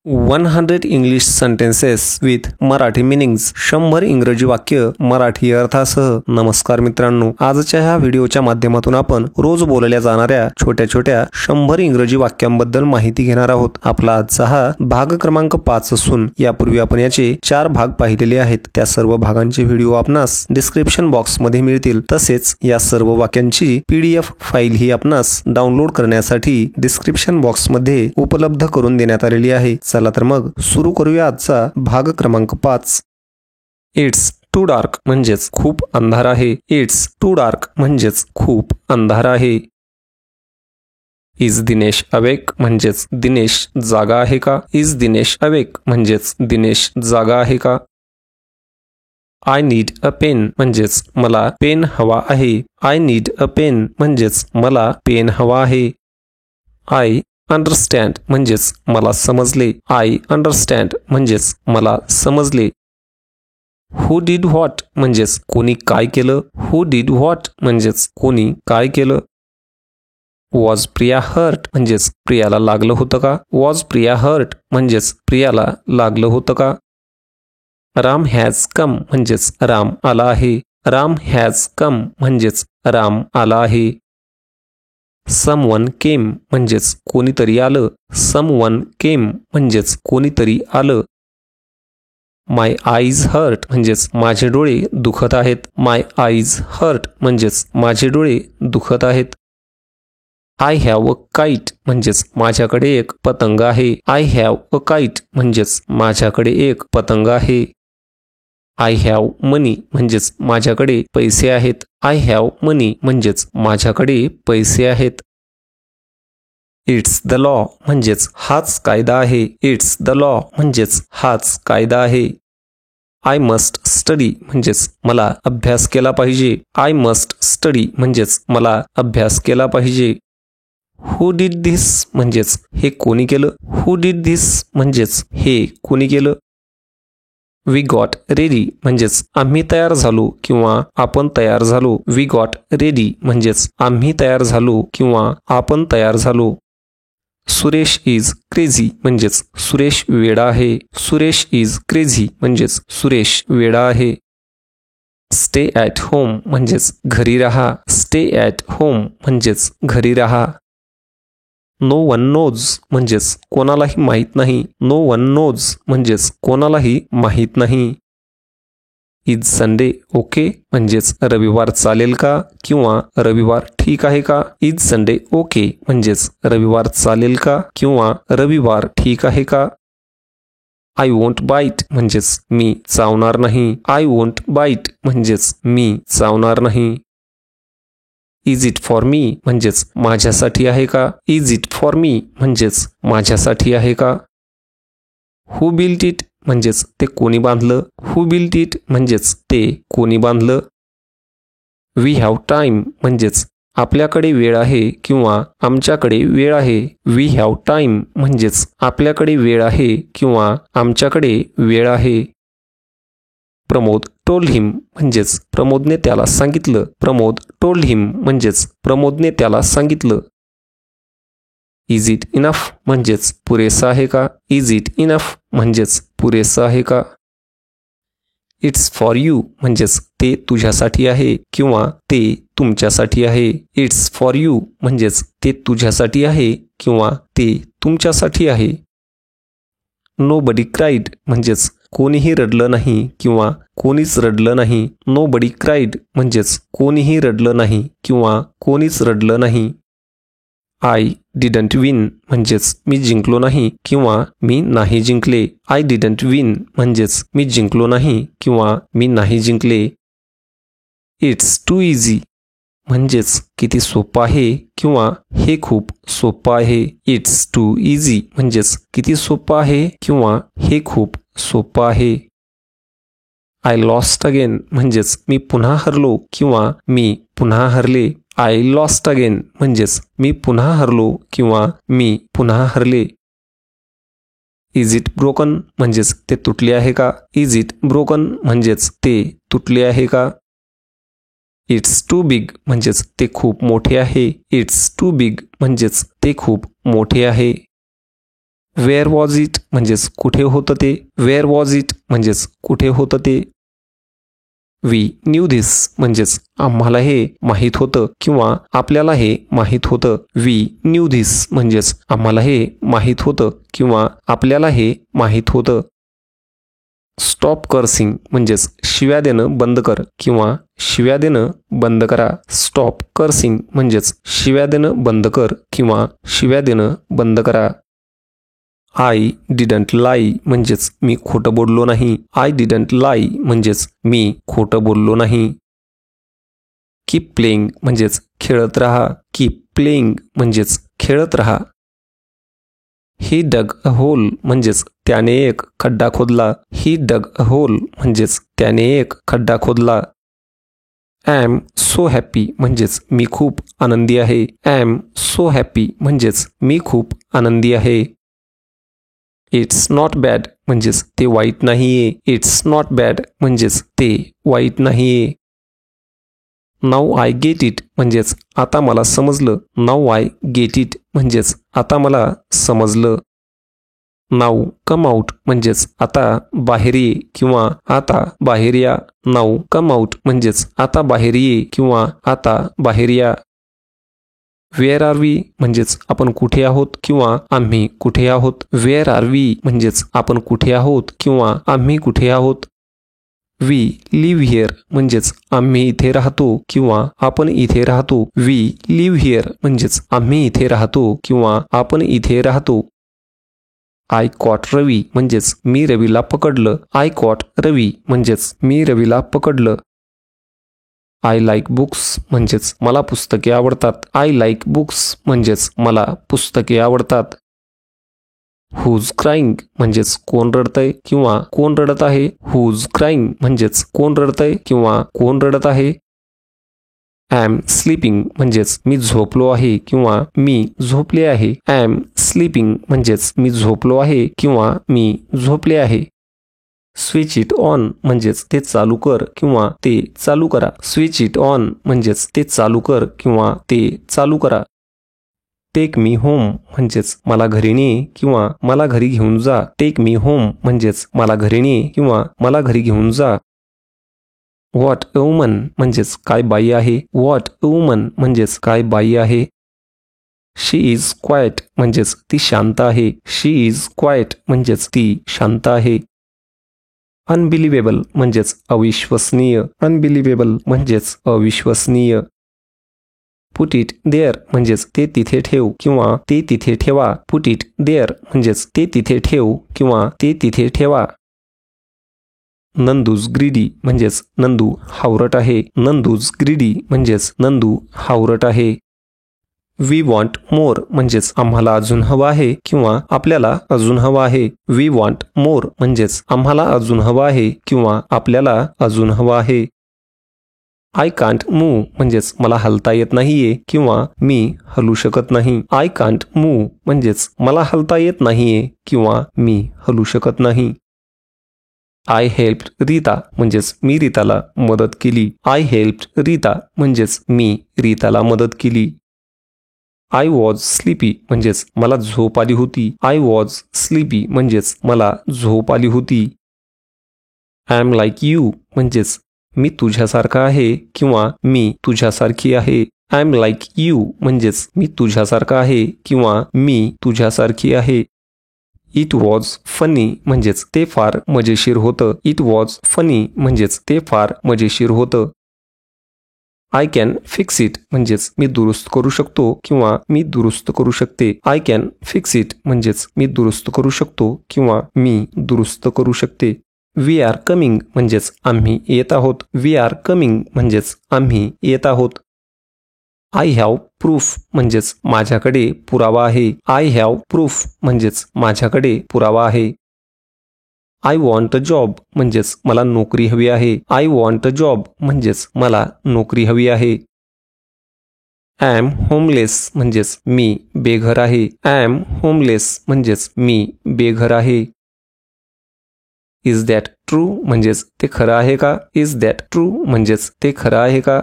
100 English sentences with Marathi meanings 100 इंग्रजी वाक्य मराठी अर्थासह. नमस्कार मित्रांनो, आजच्या ह्या व्हिडिओच्या माध्यमातून आपण रोज बोलल्या जाणाऱ्या छोट्या छोट्या 100 इंग्रजी वाक्यांबद्दल माहिती घेणार आहोत. आपला आजचा हा भाग क्रमांक 5 असून यापूर्वी आपण याचे 4 भाग पाहिलेले आहेत. त्या सर्व भागांचे व्हिडिओ आपणास डिस्क्रिप्शन बॉक्स मध्ये मिळतील. तसेच या सर्व वाक्यांची PDF फाईल ही आपणास डाउनलोड करण्यासाठी डिस्क्रिप्शन बॉक्स मध्ये उपलब्ध करून देण्यात आलेली आहे. चला तर मग सुरू करूया आजचा भाग क्रमांक 5. इट्स टू डार्क म्हणजेच खूप अंधार आहे. इट्स टू डार्क म्हणजेच खूप अंधार आहे. इज दिनेश अवेक म्हणजेच दिनेश जागा आहे का. इज दिनेश अवेक म्हणजेच दिनेश जागा आहे का. आय नीड अ पेन म्हणजेच मला पेन हवा आहे. आय नीड अ पेन म्हणजेच मला पेन हवा आहे. आय अंडरस्टँड म्हणजेच मला समजले. आय अंडरस्टँड म्हणजेच मला समजले. हु डीड व्हॉट म्हणजेच कोणी काय केलं. हु डीड व्हॉट म्हणजेच कोणी काय केलं. वॉज प्रिया हर्ट म्हणजेच प्रियाला लागलं होतं का. वॉज प्रिया हर्ट म्हणजेच प्रियाला लागलं होतं का. राम हॅज कम म्हणजेच राम आला आहे. राम हॅज कम म्हणजेच राम आला आहे. समवन केम म्हणजेच कोणीतरी आलं. समवन केम म्हणजेच कोणीतरी आलं. माय आईज हर्ट म्हणजेच माझे डोळे दुखत आहेत. माय आईज हर्ट म्हणजेच माझे डोळे दुखत आहेत. आय हॅव अ काईट म्हणजेच माझ्याकडे एक पतंग आहे. आय हॅव अ काईट म्हणजेच माझ्याकडे एक पतंग आहे. आय हॅव मनी म्हणजेच माझ्याकडे पैसे आहेत. आय हॅव मनी म्हणजेच माझ्याकडे पैसे आहेत. इट्स द लॉ म्हणजेच हाच कायदा आहे. इट्स द लॉ म्हणजेच हाच कायदा आहे. आय मस्ट स्टडी म्हणजेच मला अभ्यास केला पाहिजे. आय मस्ट स्टडी म्हणजेच मला अभ्यास केला पाहिजे. हु डीड धिस म्हणजेच हे कोणी केलं. हु डीड धिस म्हणजेच हे कोणी केलं. वी गॉट रेडी म्हणजेच आम्ही तयार झालो किंवा आपण तयार झालो. वी गॉट रेडी म्हणजेच आम्ही तयार झालो किंवा आपण तयार झालो. सुरेश इज क्रेझी म्हणजेच सुरेश वेडा आहे. सुरेश इज क्रेझी म्हणजेच सुरेश वेडा आहे. स्टे ॲट होम म्हणजेच घरी राहा. स्टे ॲट होम म्हणजेच घरी राहा. नो वन नोज म्हणजेच कोणालाही माहीत नाही. नो वन नोज म्हणजेच कोणालाही माहीत नाही. इज संडे ओके म्हणजेच रविवार चालेल का किंवा रविवार ठीक आहे का. इज संडे ओके म्हणजेच रविवार चालेल का किंवा रविवार ठीक आहे का. आय वोंट बाईट म्हणजेच मी चावणार नाही. आय वोंट बाईट म्हणजेच मी चावणार नाही. इज इट फॉर मी म्हणजेच माझ्यासाठी आहे का. इज इट फॉर मी म्हणजेच माझ्यासाठी आहे का. हु बिल्ट इट म्हणजेच ते कोणी बांधलं. हु बिल्ट इट म्हणजेच ते कोणी बांधलं. वी हॅव टाईम म्हणजेच आपल्याकडे वेळ आहे किंवा आमच्याकडे वेळ आहे. वी हॅव टाईम म्हणजेच आपल्याकडे वेळ आहे किंवा आमच्याकडे वेळ आहे. प्रमोद टोल्ड हिम म्हणजेच प्रमोदने त्याला सांगितलं. प्रमोद टोल्ड हिम म्हणजेच प्रमोदने त्याला सांगितलं. इज इट इनफ म्हणजेच पुरेसं आहे का. इज इट इनफ म्हणजेच पुरेसं आहे का. इट्स फॉर यू म्हणजेच ते तुझ्यासाठी आहे किंवा ते तुमच्यासाठी आहे. इट्स फॉर यू म्हणजेच ते तुझ्यासाठी आहे किंवा ते तुमच्यासाठी आहे. नो बडी क्राईड म्हणजेच कोणीही रडलं नाही किंवा कोणीच रडलं नाही. नो बडी क्राईड म्हणजेच कोणीही रडलं नाही किंवा कोणीच रडलं नाही. आय डिडंट विन म्हणजेच मी जिंकलो नाही किंवा मी नाही जिंकले. आय डिडंट विन म्हणजेच मी जिंकलो नाही किंवा मी नाही जिंकले. इट्स टू इझी म्हणजेच किती सोपं आहे किंवा हे खूप सोपं आहे. इट्स टू इझी म्हणजेच किती सोपं आहे किंवा हे खूप सोपं आहे. आय लॉस्ट अगेन म्हणजेच मी पुन्हा हरलो किंवा मी पुन्हा हरले. आय लॉस्ट अगेन म्हणजेच मी पुन्हा हरलो किंवा मी पुन्हा हरले. इज इट ब्रोकन म्हणजेच ते तुटले आहे का. इज इट ब्रोकन म्हणजेच ते तुटले आहे का. इट्स टू बिग म्हणजेच ते खूप मोठे आहे. इट्स टू बिग म्हणजेच ते खूप मोठे आहे. वेअर वॉज इट म्हणजेच कुठे होतं ते. वेअर वॉज इट म्हणजेच कुठे होतं ते. वी न्यू धिस म्हणजेच आम्हाला हे माहीत होतं किंवा आपल्याला हे माहीत होतं. वी न्यू धिस म्हणजेच आम्हाला हे माहीत होतं किंवा आपल्याला हे माहीत होतं. स्टॉप कर्सिंग म्हणजेच शिव्या देणं बंद कर किंवा शिव्या देणं बंद करा. स्टॉप कर्सिंग म्हणजेच शिव्या देणं बंद कर किंवा शिव्या देणं बंद करा. आय डिडंट लाई म्हणजेच मी खोटं बोललो नाही. आय डिडंट लाई म्हणजेच मी खोटं बोललो नाही. कीप प्लेइंग म्हणजेच खेळत राहा. कीप प्लेइंग म्हणजेच खेळत राहा. ही डग अ होल म्हणजेच त्याने एक खड्डा खोदला. ही डग अ होल म्हणजेच त्याने एक खड्डा खोदला. ॲम सो हॅपी म्हणजेच मी खूप आनंदी आहे. ॲम सो हॅपी म्हणजेच मी खूप आनंदी आहे. इट्स नॉट बॅड म्हणजेच ते वाईट नाहीये. इट्स नॉट बॅड म्हणजेच ते वाईट नाहीये. नाऊ आय गेट इट म्हणजेच आता मला समजलं. नाऊ आय गेट इट म्हणजेच आता मला समजलं. नाऊ कम आउट म्हणजेच आता बाहेर ये किंवा आता बाहेर या. नाऊ कम आउट म्हणजेच आता बाहेर ये किंवा आता बाहेर या. वेअर आर वी म्हणजेच आपण कुठे आहोत किंवा आम्ही कुठे आहोत. वेअर आर वी म्हणजेच आपण कुठे आहोत किंवा आम्ही कुठे आहोत. वी लिव्ह हिअर म्हणजेच आम्ही इथे राहतो किंवा आपण इथे राहतो. वी लिव्ह हिअर म्हणजेच आम्ही इथे राहतो किंवा आपण इथे राहतो. आय कॉट रवी म्हणजेच मी रवीला पकडलं. आय कॉट रवी म्हणजेच मी रवीला पकडलं. आय लाईक बुक्स म्हणजेच मला पुस्तके आवडतात. आय लाईक बुक्स म्हणजेच मला पुस्तके आवडतात. हुज क्राईंग म्हणजेच कोण रडतंय किंवा कोण रडत आहे. हुज क्राईंग म्हणजेच कोण रडतंय किंवा कोण रडत आहे. ॲम स्लीपिंग म्हणजेच मी झोपलो आहे किंवा मी झोपले आहे. ॲम स्लीपिंग म्हणजेच मी झोपलो आहे किंवा मी झोपले आहे. स्विच इट ऑन म्हणजेच ते चालू कर किंवा ते चालू करा. स्विच इट ऑन म्हणजेच ते चालू कर किंवा ते चालू करा. टेक मी होम म्हणजेच मला घरी ने किंवा मला घरी घेऊन जा. टेक मी होम म्हणजेच मला घरी ने किंवा मला घरी घेऊन जा. व्हॉट अ वुमन म्हणजेच काय बाई आहे. व्हॉट अ वुमन म्हणजेच काय बाई आहे. शी इज क्वायट म्हणजेच ती शांत आहे. शी इज क्वायट म्हणजेच ती शांत आहे. अनबिलिव्हेबल म्हणजेच अविश्वसनीय. अनबिलिव्हेबल म्हणजेच अविश्वसनीय. पुट इट देअर म्हणजेच ते तिथे ठेव किंवा ते तिथे ठेवा. पुट इट देअर म्हणजेच ते तिथे ठेव किंवा ते तिथे ठेवा. नंदूज ग्रीडी म्हणजेच नंदू हावरट आहे. नंदूज ग्रीडी म्हणजेच नंदू हावरट आहे. वी वॉन्ट मोर म्हणजेच आम्हाला अजून हवं आहे किंवा आपल्याला अजून हवं आहे. वी वॉन्ट मोर म्हणजेच आम्हाला अजून हवं आहे किंवा आपल्याला अजून हवं आहे. आय कांट मूव्ह म्हणजेच मला हलता येत नाहीये किंवा मी हलू शकत नाही. आय कांट मूव्ह म्हणजेच मला हलता येत नाहीये किंवा मी हलू शकत नाही. आय हेल्प्ड रीता म्हणजेच मी रीताला मदत केली. आय हेल्प्ड रीता म्हणजेच मी रीताला मदत केली. आय वॉज स्लीपी म्हणजेच मला झोप आली होती. आय वॉज स्लीपी म्हणजेच मला झोप आली होती. आय एम लाईक यू म्हणजेच मी तुझ्यासारखा आहे किंवा मी तुझ्यासारखी आहे. आय एम लाईक यू म्हणजेच मी तुझ्यासारखा आहे किंवा मी तुझ्यासारखी आहे. इट वॉज फनी म्हणजेच ते फार मजेशीर होतं. इट वॉज फनी म्हणजेच ते फार मजेशीर होतं. आय कॅन फिक्स इट म्हणजेच मी दुरुस्त करू शकतो किंवा मी दुरुस्त करू शकते. आय कॅन फिक्स इट म्हणजेच मी दुरुस्त करू शकतो किंवा मी दुरुस्त करू शकते. वी आर कमिंग म्हणजेच आम्ही येत आहोत. वी आर कमिंग म्हणजेच आम्ही येत आहोत. आय हॅव प्रूफ म्हणजेच माझ्याकडे पुरावा आहे. आय हॅव प्रूफ म्हणजेच माझ्याकडे पुरावा आहे. आय वॉन्ट अ जॉब म्हणजेच मला नोकरी हवी आहे. आय वॉन्ट अ जॉब म्हणजेच मला नोकरी हवी आहे. आय एम होमलेस म्हणजेच मी बेघर आहे. आय एम होमलेस म्हणजेच मी बेघर आहे. इज दॅट ट्रू म्हणजेच ते खरं आहे का. इज दॅट ट्रू म्हणजेच ते खरं आहे का.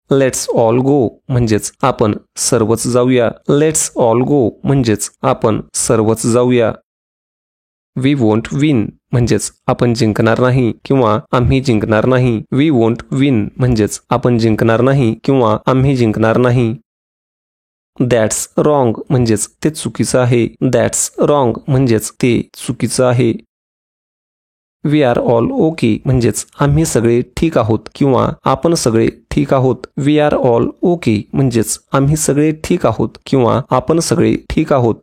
लेट्स ऑल गो म्हणजेच आपण सर्वच जाऊया. लेट्स ऑल गो म्हणजेच आपण सर्वच जाऊया. वी वोंट विन म्हणजेच आपण जिंकणार नाही किंवा आम्ही जिंकणार नाही. वी वोंट विन म्हणजेच आपण जिंकणार नाही किंवा आम्ही जिंकणार नाही. दॅट्स रॉंग म्हणजेच ते चुकीचं आहे. दॅट्स रॉंग म्हणजेच ते चुकीचं आहे. वी आर ऑल ओके म्हणजेच आम्ही सगळे ठीक आहोत किंवा आपण सगळे ठीक आहोत. वी आर ऑल ओके म्हणजेच आम्ही सगळे ठीक आहोत किंवा आपण सगळे ठीक आहोत.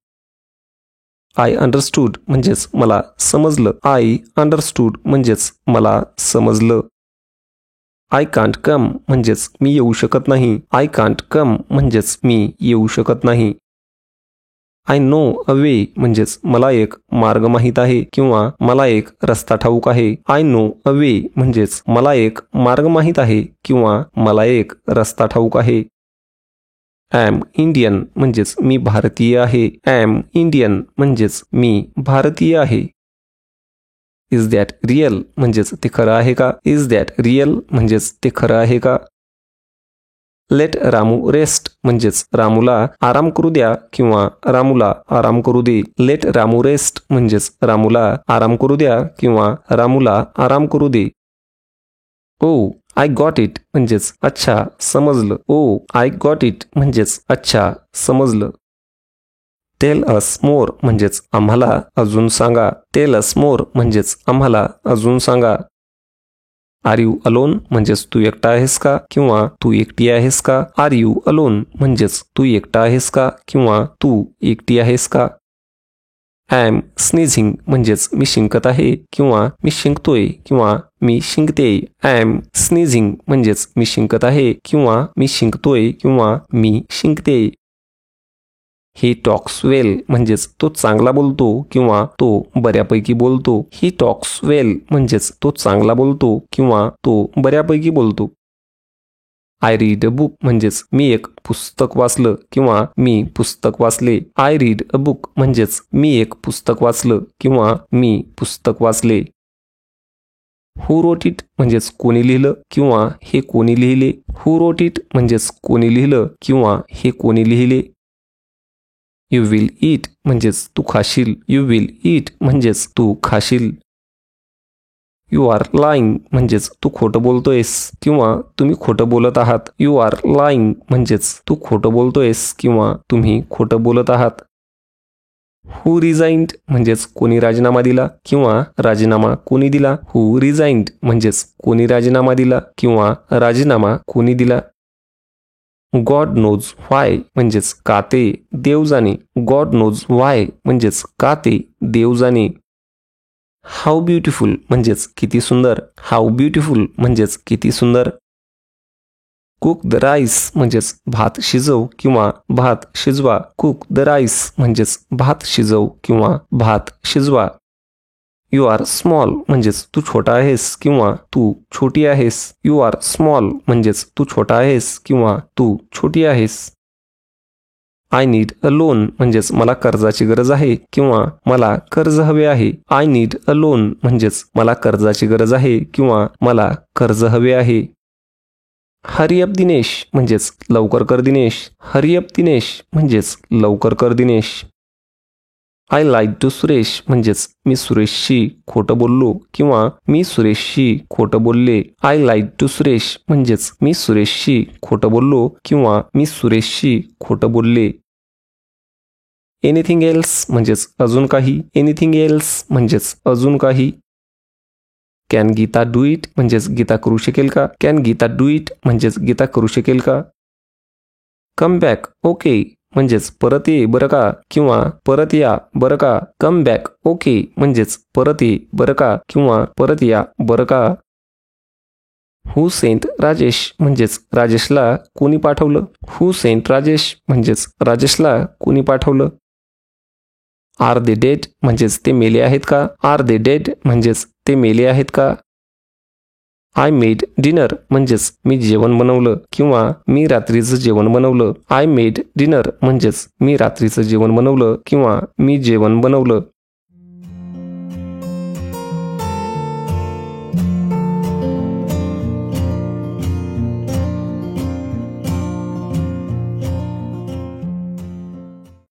आय अंडरस्टूड म्हणजेच मला समजलं. आय अंडरस्टूड म्हणजेच मला समजलं. आय कांट कम म्हणजेच मी येऊ शकत नाही. आय कांट कम म्हणजेच मी येऊ शकत नाही. आय नो अ वे म्हणजेच मला एक मार्ग माहीत आहे किंवा मला एक रस्ता ठाऊक आहे. आय नो अ वे म्हणजेच मला एक मार्ग माहीत आहे किंवा मला एक रस्ता ठाऊक आहे. ॲम इंडियन म्हणजेच मी भारतीय आहे. ॲम इंडियन म्हणजेच मी भारतीय आहे. इज दॅट रिअल म्हणजेच ते खरं आहे का. इज दॅट रिअल म्हणजेच ते खरं आहे का. लेट रामू रेस्ट म्हणजेच रामूला आराम करू द्या किंवा रामूला आराम करू दे. लेट रामू रेस्ट म्हणजेच रामूला आराम करू द्या किंवा रामूला आराम करू दे. ओ आय गॉट इट म्हणजेच अच्छा समजलं. ओ आय गॉट इट म्हणजेच अच्छा समजलं. टेल अस मोर म्हणजेच आम्हाला अजून सांगा. टेल अस मोर म्हणजेच आम्हाला अजून सांगा. आर यू अलोन म्हणजेच तू एकटा आहेस का किंवा तू एकटी आहेस का. आर यू अलोन म्हणजेच तू एकटा आहेस का किंवा तू एकटी आहेस का. आय एम स्नीझिंग म्हणजेच मी शिंकत आहे किंवा मी शिंकतोय किंवा मी शिंकते. आय एम स्नीझिंग म्हणजेच मी शिंकत आहे किंवा मी शिंकतोय किंवा मी शिंकते. ही टॉक्स वेल म्हणजेच तो चांगला बोलतो किंवा तो बऱ्यापैकी बोलतो. ही टॉक्स वेल म्हणजेच तो चांगला बोलतो किंवा तो बऱ्यापैकी बोलतो. आय रीड अ बुक म्हणजेच मी एक पुस्तक वाचलं किंवा मी पुस्तक वाचले. आय रीड अ बुक म्हणजेच मी एक पुस्तक वाचलं किंवा मी पुस्तक वाचले. हु रोट इट म्हणजेच कोणी लिहिलं किंवा हे कोणी लिहिले. हु रोट इट म्हणजेच कोणी लिहिलं किंवा हे कोणी लिहिले. यू विल ईट म्हणजेच तू खाशील. यू विल ईट म्हणजेच तू खाशील. यू आर लाईंग म्हणजेच तू खोटं बोलतोयस किंवा तुम्ही खोटं बोलत आहात. यू आर लाईंग म्हणजेच तू खोटं बोलतोयस किंवा तुम्ही खोटं बोलत आहात. हु रिझाइंड म्हणजेच कोणी राजीनामा दिला किंवा राजीनामा कोणी दिला. हु रिझाइंड म्हणजेच कोणी राजीनामा दिला किंवा राजीनामा कोणी दिला. गॉड नोज व्हाय म्हणजेच का ते देव जाणे. गॉड नोज व्हाय म्हणजेच का ते देव जाणे. हाऊ ब्युटिफुल म्हणजेच किती सुंदर. हाऊ ब्युटिफुल म्हणजेच किती सुंदर. कुक द राईस म्हणजेच भात शिजव किंवा भात शिजवा. कुक द राईस म्हणजेच भात शिजव किंवा भात शिजवा. यू आर स्मॉल म्हणजेच तू छोटा आहेस किंवा तू छोटी आहेस. यू आर स्मॉल म्हणजेच तू छोटा आहेस किंवा तू छोटी आहेस. आय नीड अ लोन म्हणजेच मला कर्जाची गरज आहे किंवा मला कर्ज हवे आहे. आय नीड अ लोन म्हणजेच मला कर्जाची गरज आहे किंवा मला कर्ज हवे आहे. हरी अप दिनेश म्हणजेच लवकर कर दिनेश. हरी अप दिनेश म्हणजेच लवकर कर Dinesh. I lied to Suresh म्हणजेच मी सुरेशशी खोटं बोललो किंवा मी सुरेशशी खोटं बोलले. आय लाईड टू सुरेश म्हणजेच मी सुरेशशी खोटं बोललो किंवा मी सुरेशशी खोटं बोलले. एनिथिंग एल्स म्हणजेच अजून काही. एनिथिंग एल्स म्हणजेच अजून काही. कॅन गीता डू इट म्हणजेच गीता करू शकेल का. कॅन गीता डू इट म्हणजेच गीता करू शकेल का. कम बॅक ओके म्हणजेच परत ये बरं का किंवा परत या बरं का. कम बॅक ओके म्हणजेच परत ये बरं का किंवा परत या बरं का. हु सेंट राजेश म्हणजेच राजेशला कोणी पाठवलं. हु सेंट राजेश म्हणजेच राजेशला कोणी पाठवलं. आर दे डेड म्हणजेच ते मेले आहेत का. आर दे डेड म्हणजेच ते मेले आहेत का. आय मेड डिनर म्हणजेच मी जेवण बनवलं किंवा मी रात्रीचं जेवण बनवलं. आय मेड डिनर म्हणजेच मी रात्रीचं जेवण बनवलं किंवा मी जेवण बनवलं.